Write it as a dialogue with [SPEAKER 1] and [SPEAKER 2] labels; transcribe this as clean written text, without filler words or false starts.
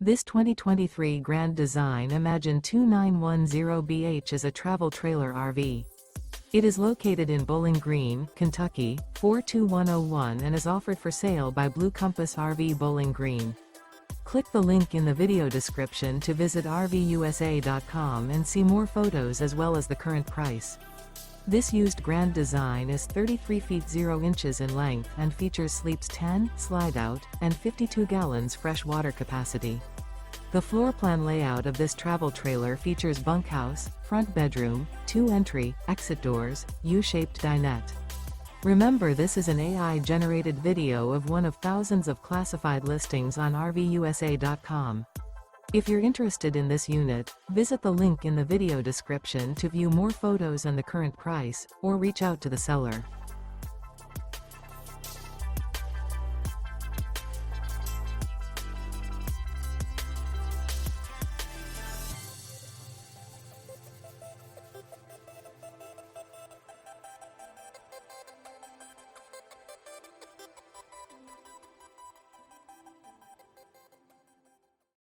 [SPEAKER 1] This 2023 Grand Design Imagine 2910BH is a travel trailer RV. It is located in Bowling Green, Kentucky, 42101 and is offered for sale by Blue Compass RV Bowling Green. Click the link in the video description to visit RVUSA.com and see more photos as well as the current price. This used Grand Design is 33 feet 0 inches in length and features sleeps 10, slide-out, and 52 gallons fresh water capacity. The floor plan layout of this travel trailer features bunkhouse, front bedroom, 2 entry, exit doors, U-shaped dinette. Remember, this is an AI-generated video of one of thousands of classified listings on RVUSA.com. If you're interested in this unit, visit the link in the video description to view more photos and the current price, or reach out to the seller.